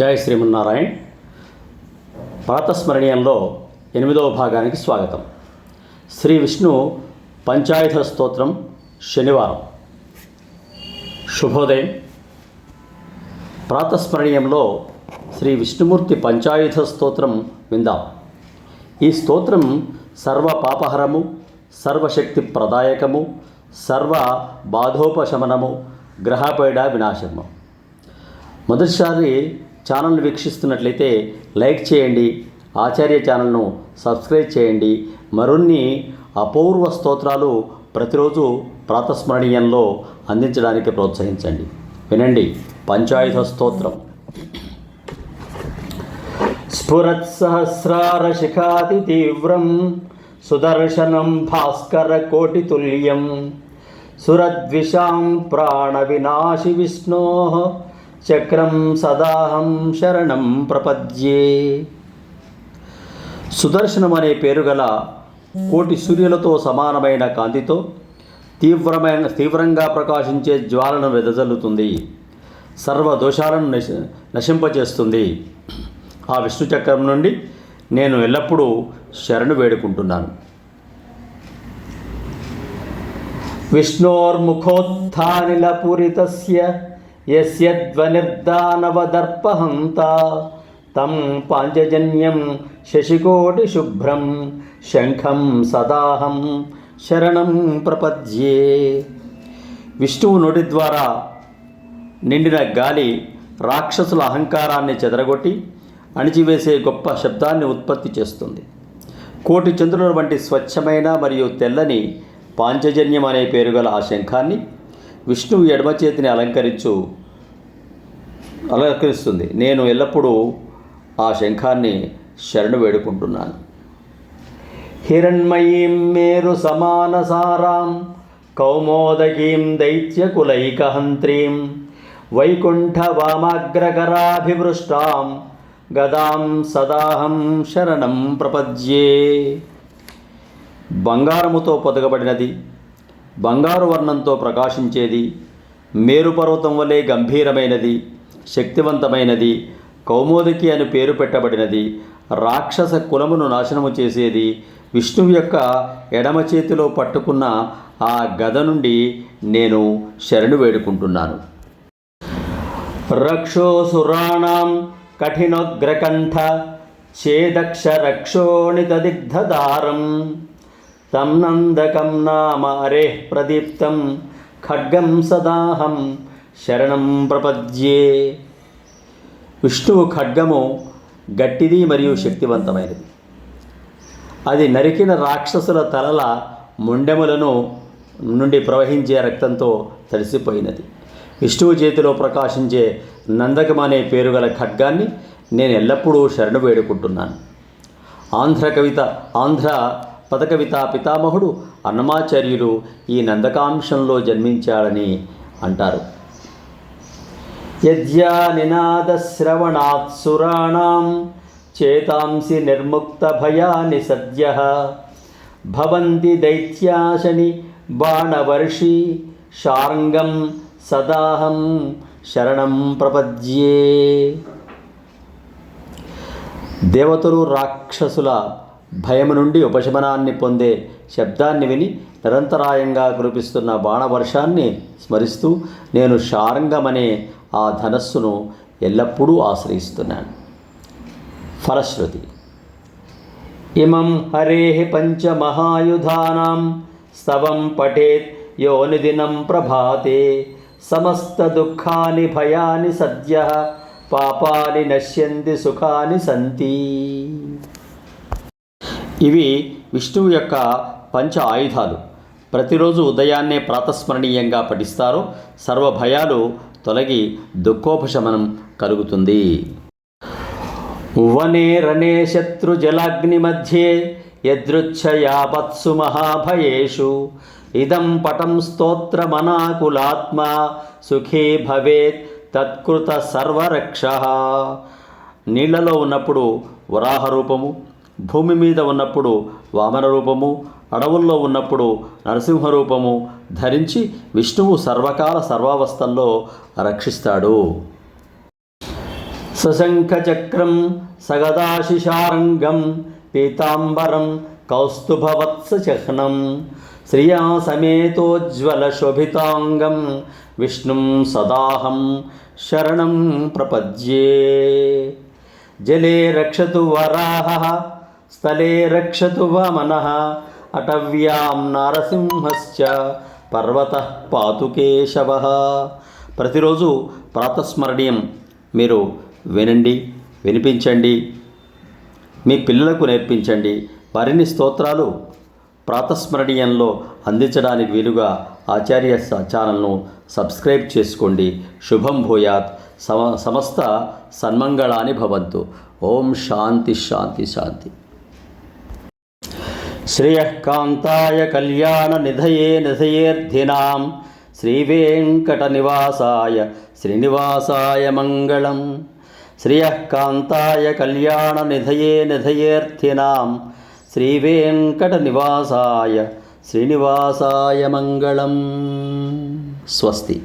జై శ్రీమన్నారాయణ. ప్రాతస్మరణీయంలో 8వ భాగానికి స్వాగతం. శ్రీ విష్ణు పంచాయుధ స్తోత్రం శనివారం. శుభోదయం. ప్రాతస్మరణీయంలో శ్రీ విష్ణుమూర్తి పంచాయుధ స్తోత్రం విందాం. ఈ స్తోత్రం సర్వ పాపహరము, సర్వశక్తి ప్రదాయకము, సర్వ బాధోపశమనము, గ్రహపీడ వినాశము. మొదటిసారి ఛానల్ను వీక్షిస్తున్నట్లయితే లైక్ చేయండి, ఆచార్య ఛానల్ను సబ్స్క్రైబ్ చేయండి. మరిన్ని అపూర్వ స్తోత్రాలు ప్రతిరోజు ప్రాతస్మరణీయంలో అందించడానికి ప్రోత్సహించండి. వినండి పంచాయుధ స్తోత్రం. స్ఫురత్సహస్రార శిఖాతి తీవ్రం సుదర్శనం భాస్కర కోటితుల్యం సురద్విషాం ప్రాణ వినాశి విష్ణోః చక్రం సదాహం శరణం ప్రపద్యే. సుదర్శనం అనే పేరు గల కోటి సూర్యులతో సమానమైన కాంతితో తీవ్రంగా ప్రకాశించే జ్వాలను వెదజల్లుతుంది. సర్వ దోషాలను నశింపచేస్తుంది. ఆ విష్ణు చక్రం నుండి నేను ఎల్లప్పుడూ శరణు వేడుకుంటున్నాను. విష్ణోర్ముఖోత్థానిలపూరితస్య యస్య ధ్వనిర్దానవదర్పహంత తం పాంచజన్యం శశికోటి శుభ్రం శంఖం సదాహం శరణం ప్రపద్యే. విష్ణువు నోటి ద్వారా నిండిన గాలి రాక్షసుల అహంకారాన్ని చెదరగొట్టి అణిచివేసే గొప్ప శబ్దాన్ని ఉత్పత్తి చేస్తుంది. కోటి చంద్రుల వంటి స్వచ్ఛమైన మరియు తెల్లని పాంచజన్యం అనే పేరుగల ఆ శంఖాన్ని విష్ణువు ఎడమ చేతిని అలంకరిస్తుంది. నేను ఎల్లప్పుడూ ఆ శంఖాన్ని శరణు వేడుకుంటున్నాను. హిరణ్మయీం మేరు సమానసారాం కౌమోదగీం దైత్యకులైకహంత్రీం వైకుంఠ వామాగ్రకరాభివృష్టాం గదాం సదాహం శరణం ప్రపద్యే. బంగారముతో పొదగబడినది, బంగారు వర్ణంతో ప్రకాశించేది, మేరుపర్వతం వలె గంభీరమైనది, శక్తివంతమైనది, కౌమోదకి అని పేరు పెట్టబడినది, రాక్షస కులమును నాశనము చేసేది, విష్ణువు యొక్క ఎడమ చేతిలో పట్టుకున్న ఆ గద నుండి నేను శరణు వేడుకుంటున్నాను. రక్షోసురాణాం కఠినోగ్రకంఠ ఛేదక్ష రక్షోణితదిగ్ధదారం తం నందకం నామ అరేః ప్రదీప్తం ఖడ్గం సదాహం శరణం ప్రపద్యే. విష్ణువు ఖడ్గము గట్టిది మరియు శక్తివంతమైనది. అది నరికిన రాక్షసుల తలల ముండెములను నుండి ప్రవహించే రక్తంతో తడిసిపోయినది. విష్ణువు చేతిలో ప్రకాశించే నందకం అనే పేరుగల ఖడ్గాన్ని నేను ఎల్లప్పుడూ శరణు వేడుకుంటున్నాను. ఆంధ్ర పదకవిత పితామహుడు అన్నమాచార్యులు ఈ నందకాంశంలో జన్మించాడని అంటారు. యజ్ఞా నినాదశ్రవణాత్ సురాణాం చేతాంసి నిర్ముక్త భయాని సద్యః భవంతి దైత్యాశని బాణవర్షి శార్ంగం సదాహం శరణం ప్రపద్యే. దేవతలు రాక్షసుల భయము నుండి ఉపశమనాన్ని పొందే శబ్దాన్ని విని నిరంతరాయంగా కురిపిస్తున్న బాణవర్షాన్ని స్మరిస్తూ నేను శార్ంగమనే ఆ ధనస్సును ఎల్లప్పుడూ ఆశ్రయిస్తున్నాను. ఫలశ్రుతి. ఇమం హరేః పంచమహాయుధానాం స్తవం పఠేత్ యోనిదినం ప్రభాతే సమస్త దుఃఖాని భయాని సద్యః పాపాని నశ్యంతి సుఖాని సంతి. ఇవి విష్ణువు యొక్క పంచ ఆయుధాలు. ప్రతిరోజు ఉదయాన్నే ప్రాతస్మరణీయంగా పఠిస్తారో సర్వ భయాలు తొలగి దుఃఖోపశమనం కలుగుతుంది. వనే రణే శత్రు జలాగ్ని మధ్యే యదృచ్ఛయాపత్సు మహాభయేషు ఇదం పటం స్తోత్రమనాకులాత్మ సుఖీ భవేత్ తత్కృత సర్వరక్షః. నీళ్లలో ఉన్నప్పుడు వరాహ రూపము, భూమి మీద ఉన్నప్పుడు వామన రూపము, అడవుల్లో ఉన్నప్పుడు నరసింహ రూపము ధరించి విష్ణువు సర్వకాల సర్వావస్థల్లో రక్షిస్తాడు. సశంఖచక్రం సగదాశిషారంగం పీతాంబరం కౌస్తుభవత్సచహ్నం శ్రియా సమేతోజ్వలశోభితాంగం విష్ణుం సదాహం శరణం ప్రపద్యే. జలే రక్షతు వరాహః స్థలే రక్షతు వామనః అటవ్యాం నారసింహశ్చ పర్వతః పాతు కేశవః. ప్రతిరోజు ప్రాతస్మరణీయం మీరు వినండి, వినిపించండి, మీ పిల్లలకు నేర్పించండి. మరిన్ని స్తోత్రాలు ప్రాతస్మరణీయంలో అందించడానికి వీలుగా ఆచార్య ఛానల్ను సబ్స్క్రైబ్ చేసుకోండి. శుభం భూయాత్. సమస్త సన్మంగళాని భవంతు. ఓం శాంతి శాంతి శాంతి. శ్రేయఃకాంతాయ కళ్యాణ నిధయే నిధయేర్థినాం శ్రీవేంకటనివాసాయ శ్రీనివాసాయ మంగళం. శ్రేయఃకాంతాయ కళ్యాణ నిధయే నిధయేర్థినాం శ్రీవేంకటనివాసాయ శ్రీనివాసాయ మంగళం. స్వస్తి.